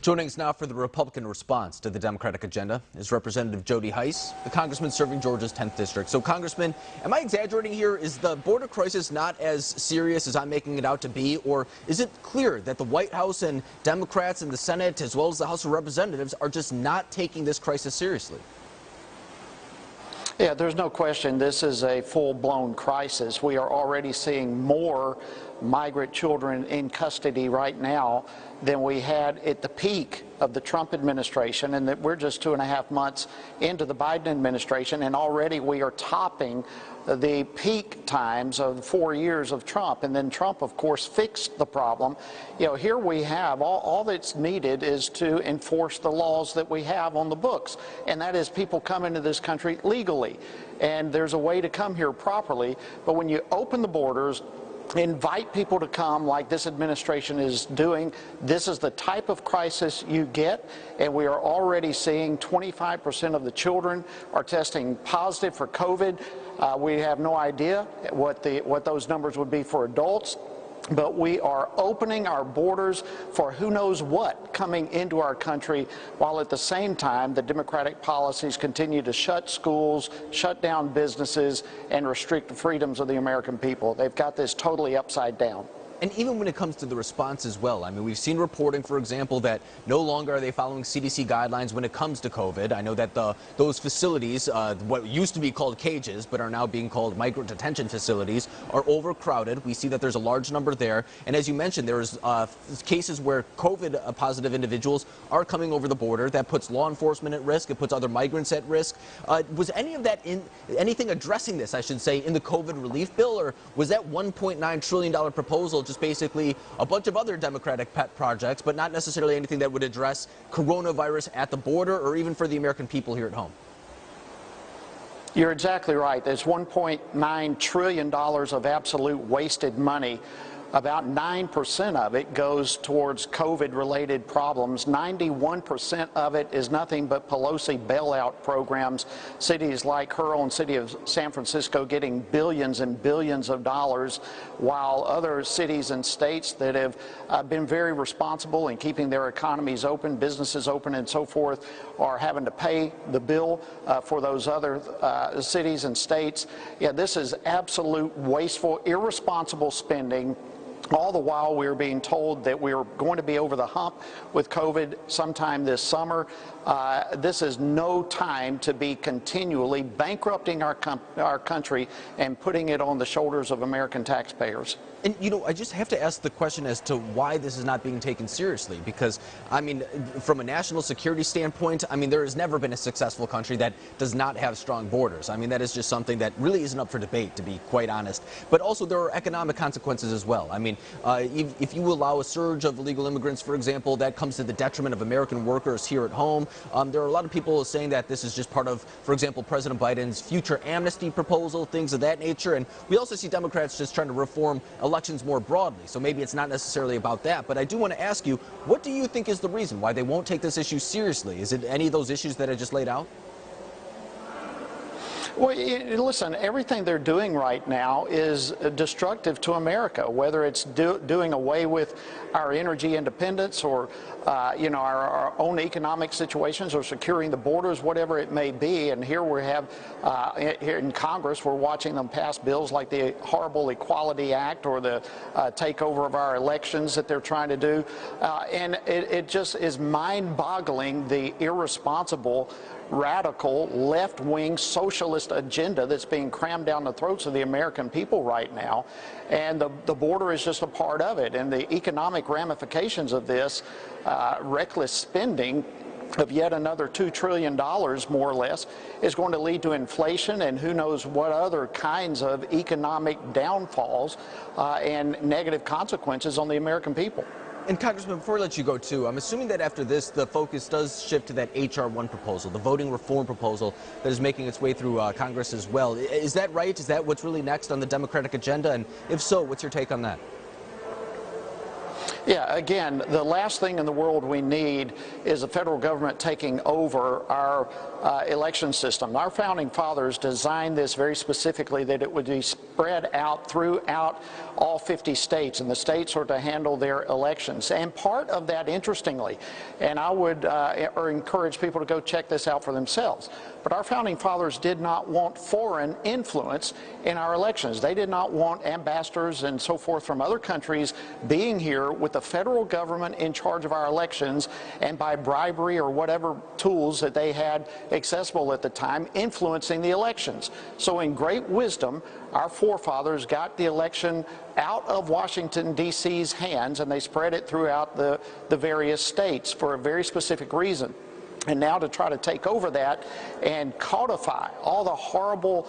Joining us now for the Republican response to the Democratic agenda is Representative Jody Hice, the congressman serving Georgia's 10th district. So, Congressman, am I exaggerating here? Is the border crisis not as serious as I'm making it out to be? Or is it clear that the White House and Democrats in the Senate, as well as the House of Representatives, are just not taking this crisis seriously? Yeah, there's no question this is a full-blown crisis. We are already seeing more migrant children in custody right now than we had at the peak of the Trump administration, and that we're just 2.5 months into the Biden administration, and already we are topping the peak times of 4 years of Trump. And then Trump, of course, fixed the problem. You know, here we have all that's needed is to enforce the laws that we have on the books, and that is people come into this country legally, and there's a way to come here properly. But when you open the borders, invite people to come like this administration is doing, this is the type of crisis you get. And we are already seeing 25% of the children are testing positive for COVID. We have no idea what those numbers would be for adults. But we are opening our borders for who knows what coming into our country, while at the same time the Democratic policies continue to shut schools, shut down businesses, and restrict the freedoms of the American people. They've got this totally upside down. And even when it comes to the response as well, I mean, we've seen reporting, for example, that no longer are they following CDC guidelines when it comes to COVID. I know that those facilities, what used to be called cages, but are now being called migrant detention facilities, are overcrowded. We see that there's a large number there. And as you mentioned, there's cases where COVID positive individuals are coming over the border. That puts law enforcement at risk. It puts other migrants at risk. Was any of that anything addressing this, I should say, in the COVID relief bill, or was that $1.9 trillion proposal just basically a bunch of other Democratic pet projects, but not necessarily anything that would address coronavirus at the border or even for the American people here at home? You're exactly right. There's $1.9 trillion of absolute wasted money. About 9% of it goes towards COVID-related problems. 91% of it is nothing but Pelosi bailout programs. Cities like her own city of San Francisco getting billions and billions of dollars, while other cities and states that have been very responsible in keeping their economies open, businesses open, and so forth, are having to pay the bill for those other cities and states. Yeah, this is absolute wasteful, irresponsible spending. All the while we're being told that we're going to be over the hump with COVID sometime this summer. This is no time to be continually bankrupting our country and putting it on the shoulders of American taxpayers. And, you know, I just have to ask the question as to why this is not being taken seriously, because, I mean, from a national security standpoint, I mean, there has never been a successful country that does not have strong borders. I mean, that is just something that really isn't up for debate, to be quite honest. But also there are economic consequences as well. I mean, if you allow a surge of illegal immigrants, for example, that comes to the detriment of American workers here at home. There are a lot of people saying that this is just part of, for example, President Biden's future amnesty proposal, things of that nature. And we also see Democrats just trying to reform elections more broadly. So maybe it's not necessarily about that. But I do want to ask you, what do you think is the reason why they won't take this issue seriously? Is it any of those issues that I just laid out? Well, listen, everything they're doing right now is destructive to America, whether it's doing away with our energy independence or, our own economic situations, or securing the borders, whatever it may be. And here we have, here in Congress, we're watching them pass bills like the horrible Equality Act or the takeover of our elections that they're trying to do. And it just is mind-boggling, the irresponsible, radical, left-wing socialist agenda that's being crammed down the throats of the American people right now. And the border is just a part of it. And the economic ramifications of this reckless spending of yet another $2 trillion, more or less, is going to lead to inflation and who knows what other kinds of economic downfalls and negative consequences on the American people. And Congressman, before I let you go too, I'm assuming that after this, the focus does shift to that H.R. 1 proposal, the voting reform proposal that is making its way through Congress as well. Is that right? Is that what's really next on the Democratic agenda? And if so, what's your take on that? Yeah, again, the last thing in the world we need is the federal government taking over our election system. Our founding fathers designed this very specifically, that it would be spread out throughout all 50 states, and the states are to handle their elections. And part of that, interestingly, and I would encourage people to go check this out for themselves, but our founding fathers did not want foreign influence in our elections. They did not want ambassadors and so forth from other countries being here with the federal government in charge of our elections, and by bribery or whatever tools that they had accessible at the time, influencing the elections. So in great wisdom, our forefathers got the election out of Washington, D.C.'s hands, and they spread it throughout the various states for a very specific reason. And now to try to take over that and codify all the horrible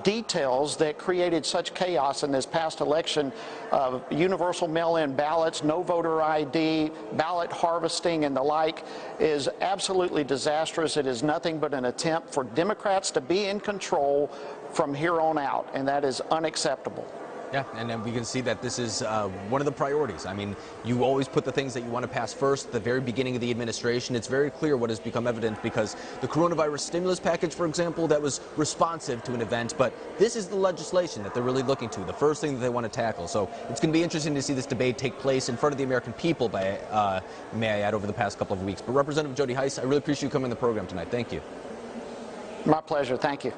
details that created such chaos in this past election of universal mail-in ballots, no voter ID, ballot harvesting, and the like is absolutely disastrous. It is nothing but an attempt for Democrats to be in control from here on out, and that is unacceptable. Yeah, and then we can see that this is one of the priorities. I mean, you always put the things that you want to pass first at the very beginning of the administration. It's very clear what has become evident, because the coronavirus stimulus package, for example, that was responsive to an event, but this is the legislation that they're really looking to, the first thing that they want to tackle. So it's going to be interesting to see this debate take place in front of the American people, may I add, over the past couple of weeks. But Representative Jody Hice, I really appreciate you coming on the program tonight. Thank you. My pleasure. Thank you.